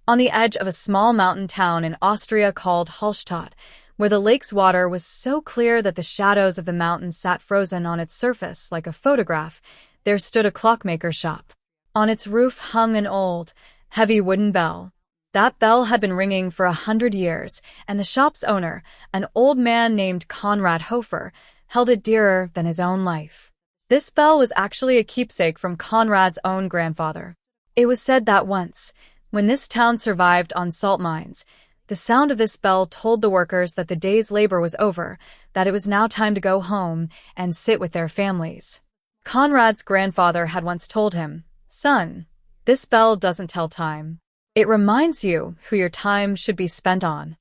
on the edge of a small mountain town in Austria called Hallstatt, where the lake's water was so clear that the shadows of the mountains sat frozen on its surface like a photograph. There stood a clockmaker shop. On its roof hung an old, heavy wooden bell. That bell had been ringing for 100 years, and the shop's owner, an old man named Konrad Hofer, held it dearer than his own life. This bell was actually a keepsake from Konrad's own grandfather. It was said that once, when this town survived on salt mines, the sound of this bell told the workers that the day's labor was over, that it was now time to go home and sit with their families. Konrad's grandfather had once told him, "Son, this bell doesn't tell time. It reminds you who your time should be spent on."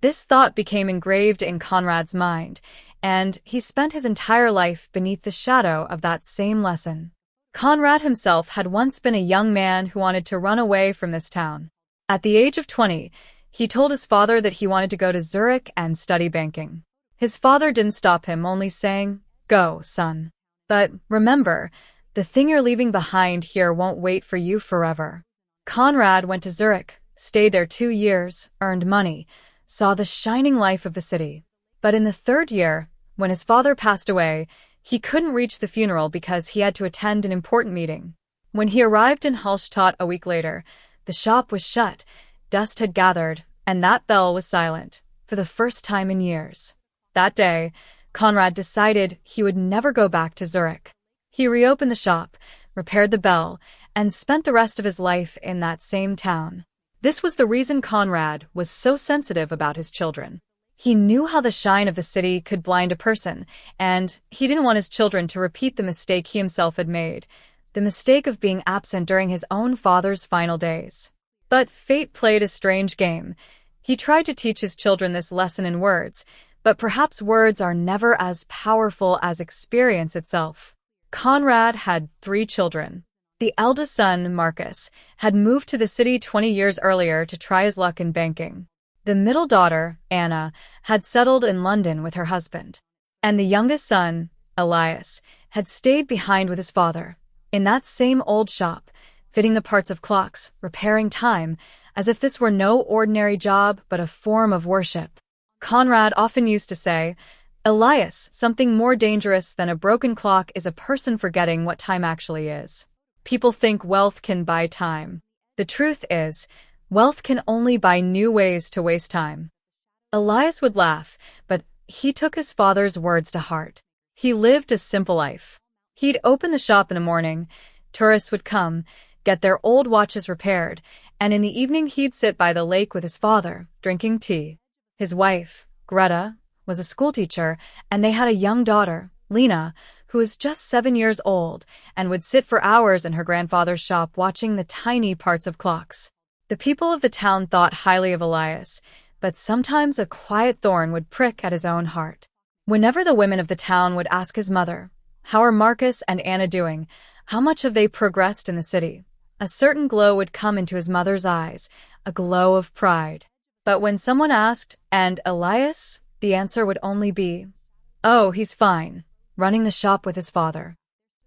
This thought became engraved in Konrad's mind, and he spent his entire life beneath the shadow of that same lesson. Konrad himself had once been a young man who wanted to run away from this town. At the age of 20, he told his father that he wanted to go to Zurich and study banking. His father didn't stop him, only saying, "Go, son. But remember, the thing you're leaving behind here won't wait for you forever." Konrad went to Zurich, stayed there 2 years, earned money, saw the shining life of the city. But in the 3rd year, when his father passed away, he couldn't reach the funeral because he had to attend an important meeting. When he arrived in Hallstatt a week later, the shop was shut, dust had gathered, and that bell was silent, for the first time in years. That day, Konrad decided he would never go back to Zurich. He reopened the shop, repaired the bell, and spent the rest of his life in that same town. This was the reason Konrad was so sensitive about his children. He knew how the shine of the city could blind a person, and he didn't want his children to repeat the mistake he himself had made, the mistake of being absent during his own father's final days. But fate played a strange game. He tried to teach his children this lesson in words, but perhaps words are never as powerful as experience itself. Konrad had 3 children. The eldest son, Marcus, had moved to the city 20 years earlier to try his luck in banking. The middle daughter, Anna, had settled in London with her husband. And the youngest son, Elias, had stayed behind with his father, in that same old shop, fitting the parts of clocks, repairing time, as if this were no ordinary job but a form of worship. Konrad often used to say, "Elias, something more dangerous than a broken clock is a person forgetting what time actually is. People think wealth can buy time. The truth is, wealth can only buy new ways to waste time." Elias would laugh, but he took his father's words to heart. He lived a simple life. He'd open the shop in the morning, tourists would come, get their old watches repaired, and in the evening he'd sit by the lake with his father, drinking tea. His wife, Greta, was a schoolteacher, and they had a young daughter, Lena, who was just 7 years old and would sit for hours in her grandfather's shop watching the tiny parts of clocks. The people of the town thought highly of Elias, but sometimes a quiet thorn would prick at his own heart. Whenever the women of the town would ask his mother, "How are Marcus and Anna doing? How much have they progressed in the city?" a certain glow would come into his mother's eyes, a glow of pride. But when someone asked, "And Elias?" the answer would only be, "Oh, he's fine, running the shop with his father."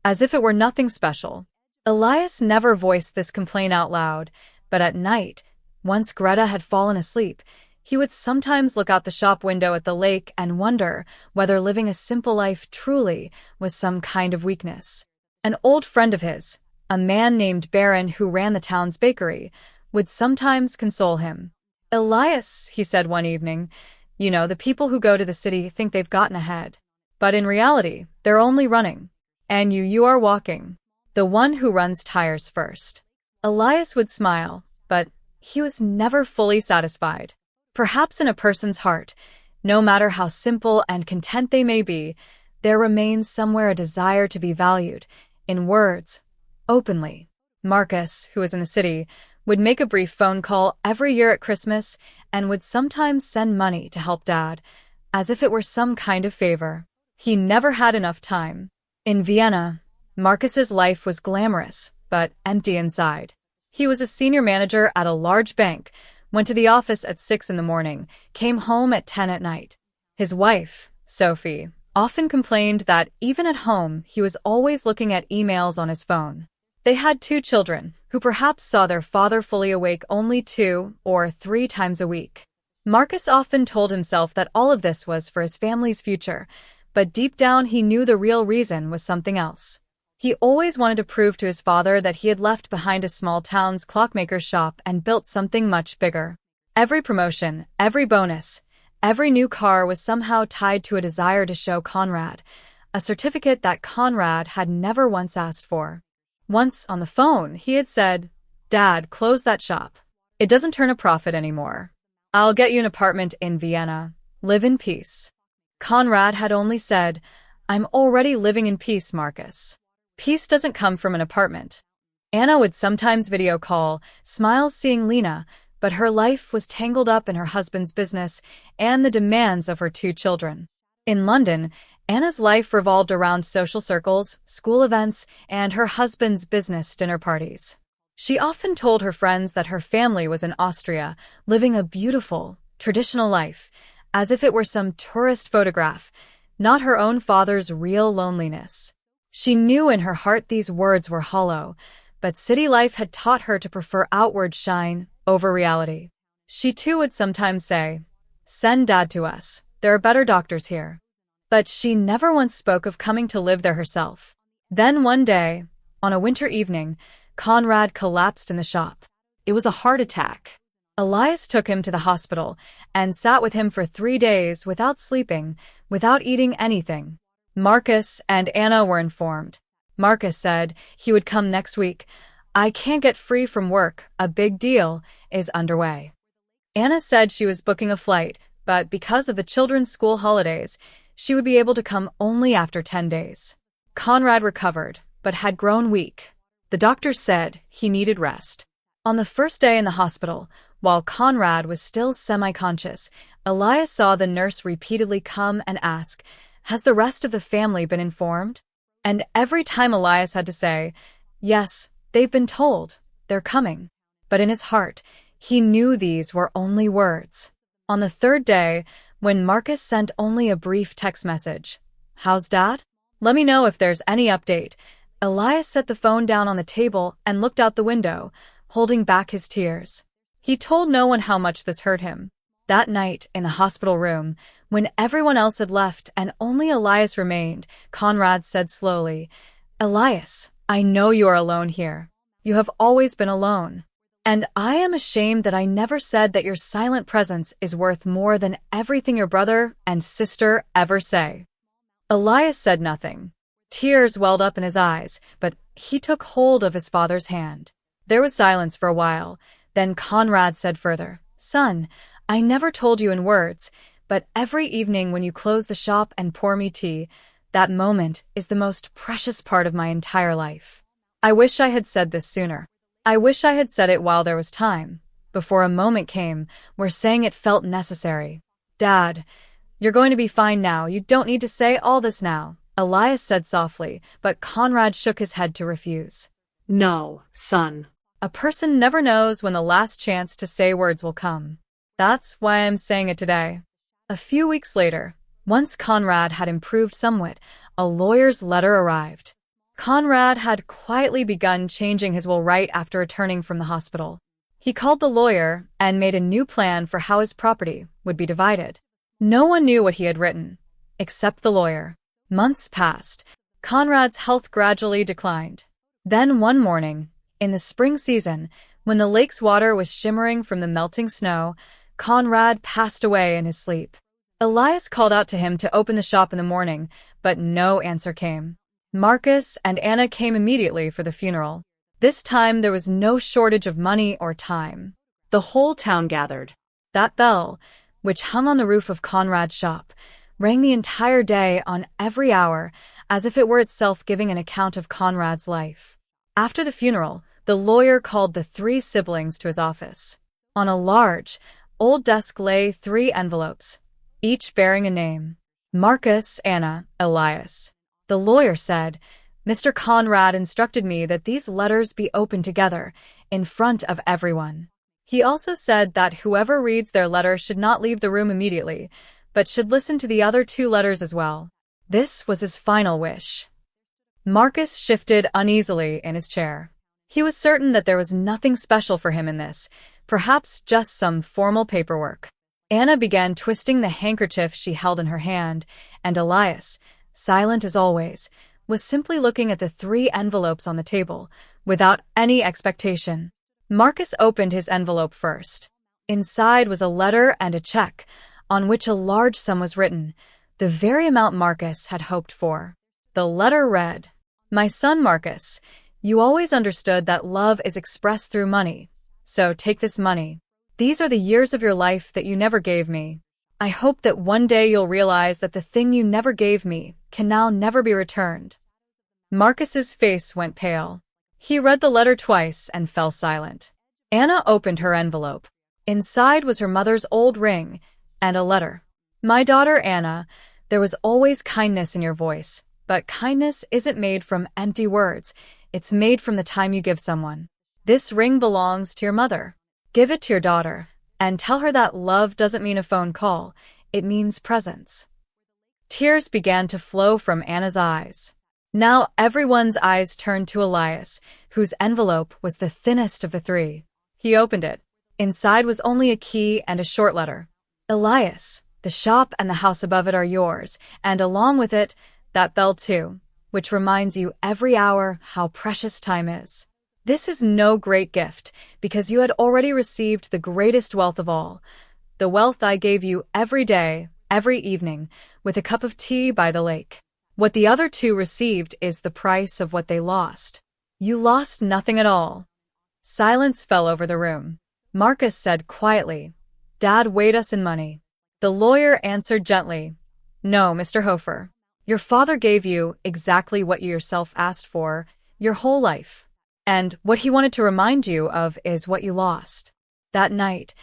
As if it were nothing special. Elias never voiced this complaint out loud, but at night, once Greta had fallen asleep, he would sometimes look out the shop window at the lake and wonder whether living a simple life truly was some kind of weakness. An old friend of his, a man named Baron who ran the town's bakery, would sometimes console him. "Elias," he said one evening, "you know, the people who go to the city think they've gotten ahead. But in reality, they're only running. And you are walking. The one who runs tires first." Elias would smile, but he was never fully satisfied. Perhaps in a person's heart, no matter how simple and content they may be, there remains somewhere a desire to be valued, in words, openly. Marcus, who was in the city, would make a brief phone call every year at Christmas and would sometimes send money to help Dad, as if it were some kind of favor. He never had enough time. In Vienna, Marcus's life was glamorous, but empty inside. He was a senior manager at a large bank, went to the office at 6 in the morning, came home at 10 at night. His wife, Sophie, often complained that even at home he was always looking at emails on his phone. They had 2 children, who perhaps saw their father fully awake only 2 or 3 times a week. Marcus often told himself that all of this was for his family's future, but deep down he knew the real reason was something else. He always wanted to prove to his father that he had left behind a small town's clockmaker shop and built something much bigger. Every promotion, every bonus, every new car was somehow tied to a desire to show Conrad, a certificate that Conrad had never once asked for. Once on the phone, he had said, "Dad, close that shop. It doesn't turn a profit anymore. I'll get you an apartment in Vienna. Live in peace." Conrad had only said, "I'm already living in peace, Marcus. Peace doesn't come from an apartment." Anna would sometimes video call, smile seeing Lena, but her life was tangled up in her husband's business and the demands of her 2 children. In London, Anna's life revolved around social circles, school events, and her husband's business dinner parties. She often told her friends that her family was in Austria, living a beautiful, traditional life, as if it were some tourist photograph, not her own father's real loneliness. She knew in her heart these words were hollow, but city life had taught her to prefer outward shine over reality. She too would sometimes say, "Send Dad to us. There are better doctors here." But she never once spoke of coming to live there herself. Then one day, on a winter evening, Conrad collapsed in the shop. It was a heart attack. Elias took him to the hospital and sat with him for 3 days without sleeping, without eating anything. Marcus and Anna were informed. Marcus said he would come next week. "I can't get free from work. A big deal is underway." Anna said she was booking a flight, but because of the children's school holidays, she would be able to come only after 10 days. Conrad recovered, but had grown weak. The doctors said he needed rest. On the first day in the hospital, while Conrad was still semi-conscious, Elias saw the nurse repeatedly come and ask, "Has the rest of the family been informed?" And every time Elias had to say, "Yes, they've been told. They're coming." But in his heart, he knew these were only words. On the third day, when Marcus sent only a brief text message, "How's Dad? Let me know if there's any update," Elias set the phone down on the table and looked out the window, holding back his tears. He told no one how much this hurt him. That night, in the hospital room, when everyone else had left and only Elias remained, Conrad said slowly, "Elias, I know you are alone here. You have always been alone. And I am ashamed that I never said that your silent presence is worth more than everything your brother and sister ever say." Elias said nothing. Tears welled up in his eyes, but he took hold of his father's hand. There was silence for a while. Then Conrad said further, "Son, I never told you in words, but every evening when you close the shop and pour me tea, that moment is the most precious part of my entire life. I wish I had said this sooner. I wish I had said it while there was time, before a moment came where saying it felt necessary. Dad, you're going to be fine now. You don't need to say all this now," Elias said softly, but Conrad shook his head to refuse. "No, son. A person never knows when the last chance to say words will come. That's why I'm saying it today." A few weeks later, once Conrad had improved somewhat, a lawyer's letter arrived. Conrad had quietly begun changing his will right after returning from the hospital. He called the lawyer and made a new plan for how his property would be divided. No one knew what he had written, except the lawyer. Months passed. Conrad's health gradually declined. Then one morning, in the spring season, when the lake's water was shimmering from the melting snow, Conrad passed away in his sleep. Elias called out to him to open the shop in the morning, but no answer came. Marcus and Anna came immediately for the funeral. This time there was no shortage of money or time. The whole town gathered. That bell, which hung on the roof of Conrad's shop, rang the entire day on every hour, as if it were itself giving an account of Conrad's life. After the funeral, the lawyer called the 3 siblings to his office. On a large, old desk lay 3 envelopes, each bearing a name. Marcus, Anna, Elias. The lawyer said, "Mr. Conrad instructed me that these letters be opened together, in front of everyone. He also said that whoever reads their letter should not leave the room immediately, but should listen to the other 2 letters as well." This was his final wish. Marcus shifted uneasily in his chair. He was certain that there was nothing special for him in this, perhaps just some formal paperwork. Anna began twisting the handkerchief she held in her hand, and Elias, silent as always, was simply looking at the 3 envelopes on the table, without any expectation. Marcus opened his envelope first. Inside was a letter and a check, on which a large sum was written, the very amount Marcus had hoped for. The letter read, "My son Marcus, you always understood that love is expressed through money, so take this money. These are the years of your life that you never gave me. I hope that one day you'll realize that the thing you never gave me can now never be returned." Marcus's face went pale. He read the letter twice and fell silent. Anna opened her envelope. Inside was her mother's old ring and a letter. "My daughter Anna, there was always kindness in your voice, but kindness isn't made from empty words. It's made from the time you give someone. This ring belongs to your mother. Give it to your daughter, and tell her that love doesn't mean a phone call, it means presence." Tears began to flow from Anna's eyes. Now everyone's eyes turned to Elias, whose envelope was the thinnest of the 3. He opened it. Inside was only a key and a short letter. "Elias, the shop and the house above it are yours, and along with it, that bell too, which reminds you every hour how precious time is. This is no great gift, because you had already received the greatest wealth of all, the wealth I gave you every day, every evening, with a cup of tea by the lake. What the other 2 received is the price of what they lost. You lost nothing at all." Silence fell over the room. Marcus said quietly, "Dad weighed us in money." The lawyer answered gently, "No, Mr. Hofer. Your father gave you exactly what you yourself asked for, your whole life. And what he wanted to remind you of is what you lost." That night,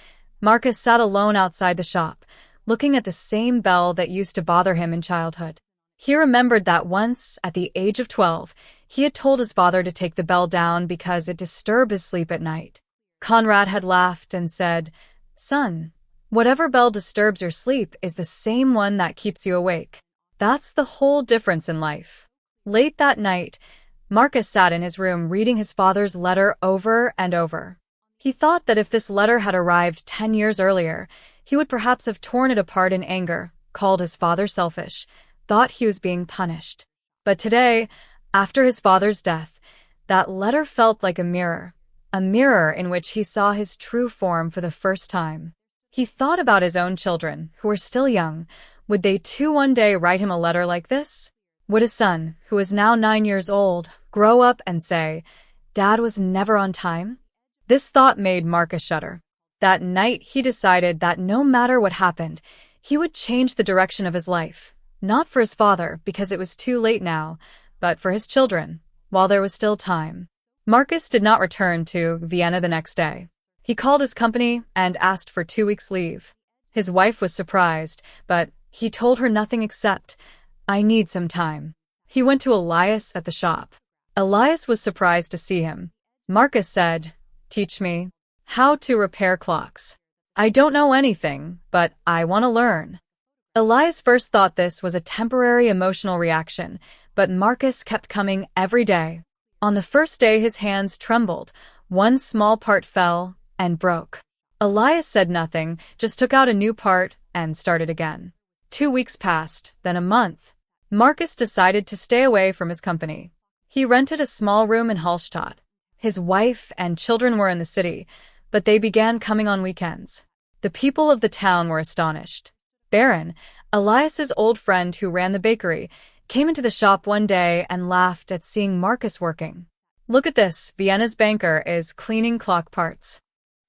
Marcus sat alone outside the shop, looking at the same bell that used to bother him in childhood. He remembered that once, at the age of 12, he had told his father to take the bell down because it disturbed his sleep at night. Conrad had laughed and said, "Son, whatever bell disturbs your sleep is the same one that keeps you awake. That's the whole difference in life." Late that night, Marcus sat in his room reading his father's letter over and over. He thought that if this letter had arrived 10 years earlier, he would perhaps have torn it apart in anger, called his father selfish, thought he was being punished. But today, after his father's death, that letter felt like a mirror in which he saw his true form for the first time. He thought about his own children, who were still young. Would they too one day write him a letter like this? Would his son, who is now 9 years old, grow up and say, "Dad was never on time"? This thought made Marcus shudder. That night he decided that no matter what happened, he would change the direction of his life. Not for his father, because it was too late now, but for his children, while there was still time. Marcus did not return to Vienna the next day. He called his company and asked for 2 weeks' leave. His wife was surprised, but he told her nothing except, "I need some time." He went to Elias at the shop. Elias was surprised to see him. Marcus said, "Teach me how to repair clocks. I don't know anything, but I want to learn." Elias first thought this was a temporary emotional reaction, but Marcus kept coming every day. On the first day his hands trembled, one small part fell and broke. Elias said nothing, just took out a new part and started again. 2 weeks passed, then a month. Marcus decided to stay away from his company. He rented a small room in Hallstatt. His wife and children were in the city, but they began coming on weekends. The people of the town were astonished. Baron, Elias's old friend who ran the bakery, came into the shop one day and laughed at seeing Marcus working. "Look at this, Vienna's banker is cleaning clock parts."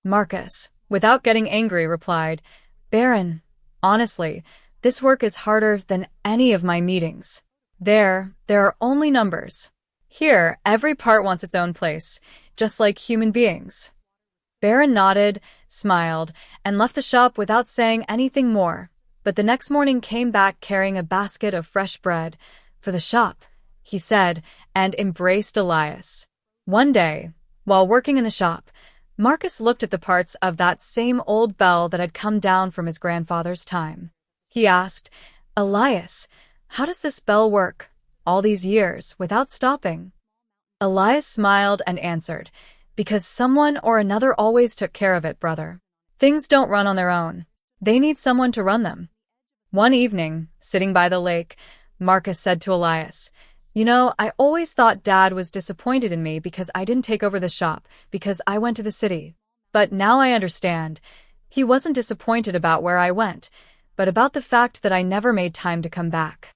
Marcus, without getting angry, replied, "Baron, honestly, this work is harder than any of my meetings. There are only numbers. Here, every part wants its own place, just like human beings." Baron nodded, smiled, and left the shop without saying anything more. But the next morning came back carrying a basket of fresh bread. "For the shop," he said, and embraced Elias. One day, while working in the shop, Marcus looked at the parts of that same old bell that had come down from his grandfather's time. He asked, "Elias, how does this bell work, all these years, without stopping?" Elias smiled and answered, because someone or another always took care of it, brother. Things don't run on their own. They need someone to run them. One evening, sitting by the lake, Marcus said to Elias, "You know, I always thought Dad was disappointed in me because I didn't take over the shop, because I went to the city. But now I understand. He wasn't disappointed about where I went, but about the fact that I never made time to come back."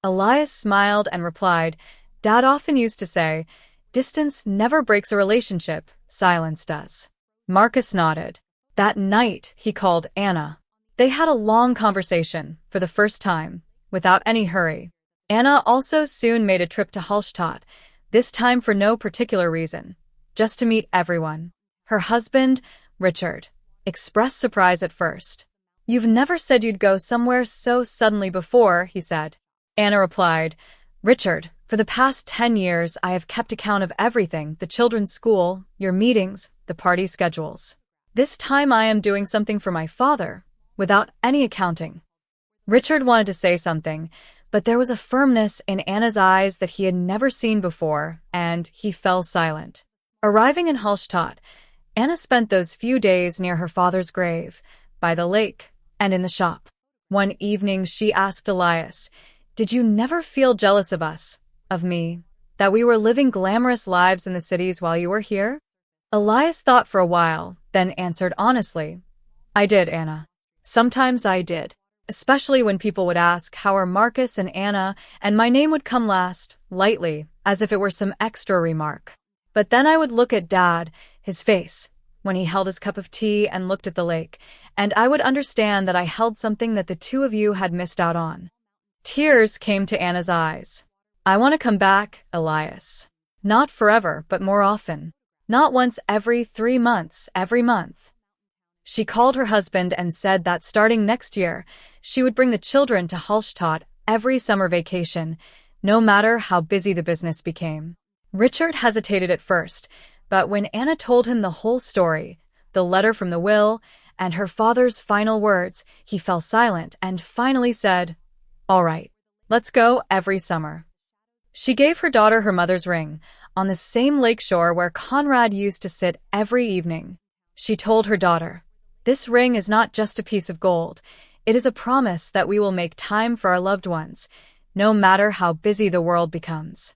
Elias smiled and replied, "Dad often used to say, distance never breaks a relationship, silence does." Marcus nodded. That night, he called Anna. They had a long conversation, for the first time, without any hurry. Anna also soon made a trip to Hallstatt, this time for no particular reason, just to meet everyone. Her husband, Richard, expressed surprise at first. "You've never said you'd go somewhere so suddenly before," he said. Anna replied, "Richard, for the past 10 years I have kept account of everything, the children's school, your meetings, the party schedules. This time I am doing something for my father, without any accounting." Richard wanted to say something, but there was a firmness in Anna's eyes that he had never seen before, and he fell silent. Arriving in Hallstatt, Anna spent those few days near her father's grave, by the lake, and in the shop. One evening she asked Elias, "Did you never feel jealous of us, of me, that we were living glamorous lives in the cities while you were here?" Elias thought for a while, then answered honestly, "I did, Anna. Sometimes I did. Especially when people would ask how are Marcus and Anna, and my name would come last, lightly, as if it were some extra remark. But then I would look at Dad, his face, when he held his cup of tea and looked at the lake, and I would understand that I held something that the two of you had missed out on." Tears came to Anna's eyes. "I want to come back, Elias. Not forever, but more often. Not once every 3 months, every month." She called her husband and said that starting next year, she would bring the children to Hallstatt every summer vacation, no matter how busy the business became. Richard hesitated at first, but when Anna told him the whole story, the letter from the will, and her father's final words, he fell silent and finally said, "All right, let's go every summer." She gave her daughter her mother's ring, on the same lakeshore where Conrad used to sit every evening. She told her daughter, "This ring is not just a piece of gold. It is a promise that we will make time for our loved ones, no matter how busy the world becomes."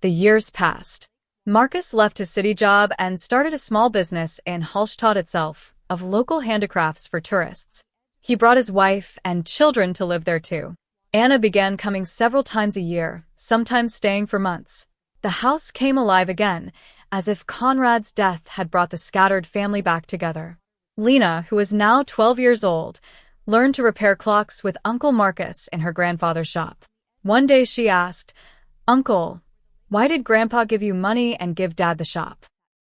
The years passed. Marcus left his city job and started a small business in Hallstatt itself, of local handicrafts for tourists. He brought his wife and children to live there too. Anna began coming several times a year, sometimes staying for months. The house came alive again, as if Conrad's death had brought the scattered family back together. Lena, who was now 12 years old, learned to repair clocks with Uncle Marcus in her grandfather's shop. One day she asked, "Uncle, why did Grandpa give you money and give Dad the shop?"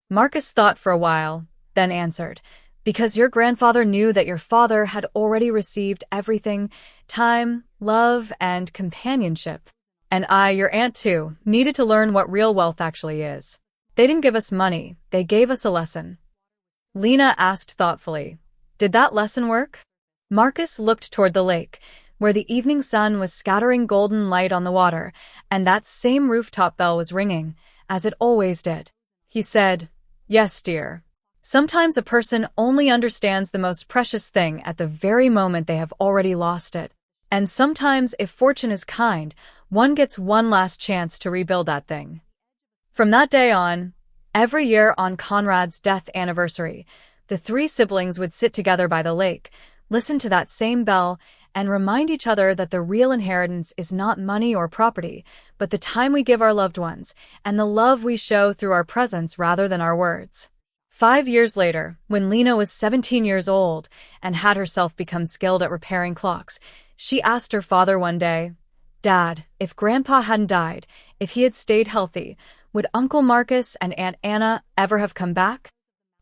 Marcus thought for a while, then answered, "Because your grandfather knew that your father had already received everything, time, love, and companionship. And I, your aunt too, needed to learn what real wealth actually is. They didn't give us money, they gave us a lesson." Lena asked thoughtfully, "Did that lesson work?" Marcus looked toward the lake, where the evening sun was scattering golden light on the water, and that same rooftop bell was ringing, as it always did. He said, "Yes, dear. Sometimes a person only understands the most precious thing at the very moment they have already lost it. And sometimes, if fortune is kind, one gets one last chance to rebuild that thing." From that day on, every year on Conrad's death anniversary, the 3 siblings would sit together by the lake, listen to that same bell, and remind each other that the real inheritance is not money or property, but the time we give our loved ones, and the love we show through our presence rather than our words. 5 years later, when Lena was 17 years old and had herself become skilled at repairing clocks, she asked her father one day, "Dad, if Grandpa hadn't died, if he had stayed healthy, would Uncle Marcus and Aunt Anna ever have come back?"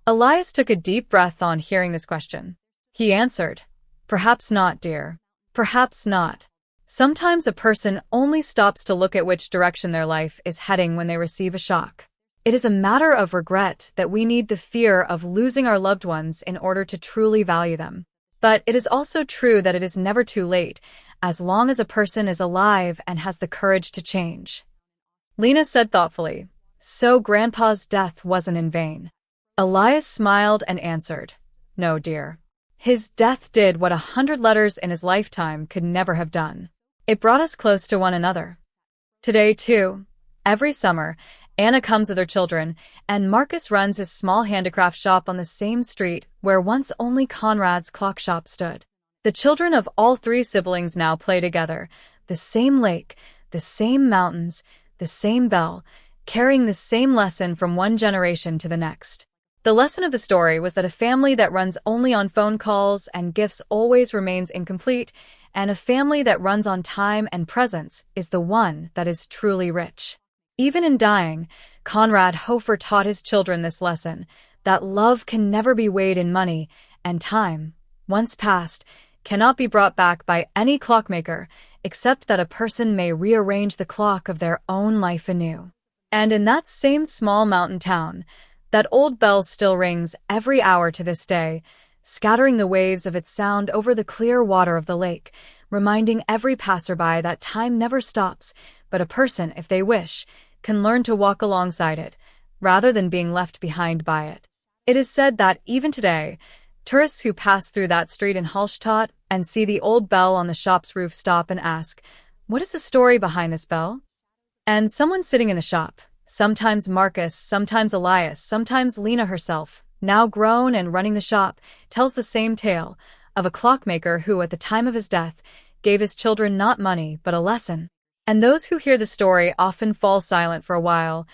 Elias took a deep breath on hearing this question. He answered, "Perhaps not, dear. Perhaps not. Sometimes a person only stops to look at which direction their life is heading when they receive a shock. It is a matter of regret that we need the fear of losing our loved ones in order to truly value them. But it is also true that it is never too late, as long as a person is alive and has the courage to change." Lena said thoughtfully, So Grandpa's death wasn't in vain. Elias smiled and answered, "No, dear. His death did what 100 letters in his lifetime could never have done. It brought us close to one another." Today, too, every summer, Anna comes with her children, and Marcus runs his small handicraft shop on the same street where once only Conrad's clock shop stood. The children of all three siblings now play together, the same lake, the same mountains, the same bell, carrying the same lesson from one generation to the next. The lesson of the story was that a family that runs only on phone calls and gifts always remains incomplete, and a family that runs on time and presence is the one that is truly rich. Even in dying, Conrad Hofer taught his children this lesson, that love can never be weighed in money, and time, once passed, cannot be brought back by any clockmaker, except that a person may rearrange the clock of their own life anew. And in that same small mountain town, that old bell still rings every hour to this day, scattering the waves of its sound over the clear water of the lake, reminding every passerby that time never stops, but a person, if they wish, can learn to walk alongside it, rather than being left behind by it. It is said that, even today, tourists who pass through that street in Hallstatt and see the old bell on the shop's roof stop and ask, "What is the story behind this bell?" And someone sitting in the shop, sometimes Marcus, sometimes Elias, sometimes Lena herself, now grown and running the shop, tells the same tale of a clockmaker who, at the time of his death, gave his children not money but a lesson. And those who hear the story often fall silent for a while,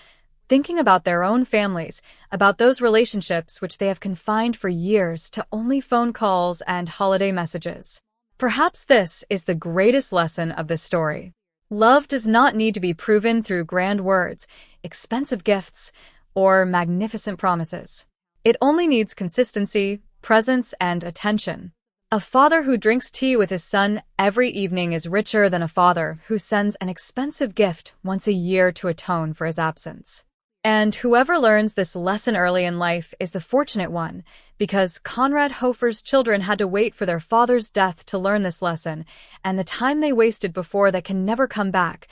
thinking about their own families, about those relationships which they have confined for years to only phone calls and holiday messages. Perhaps this is the greatest lesson of this story. Love does not need to be proven through grand words, expensive gifts, or magnificent promises. It only needs consistency, presence, and attention. A father who drinks tea with his son every evening is richer than a father who sends an expensive gift once a year to atone for his absence. And whoever learns this lesson early in life is the fortunate one, because Conrad Hofer's children had to wait for their father's death to learn this lesson, and the time they wasted before that can never come back,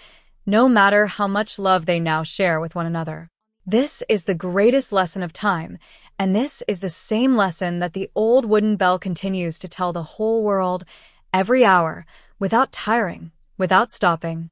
no matter how much love they now share with one another. This is the greatest lesson of time, and this is the same lesson that the old wooden bell continues to tell the whole world every hour, without tiring, without stopping.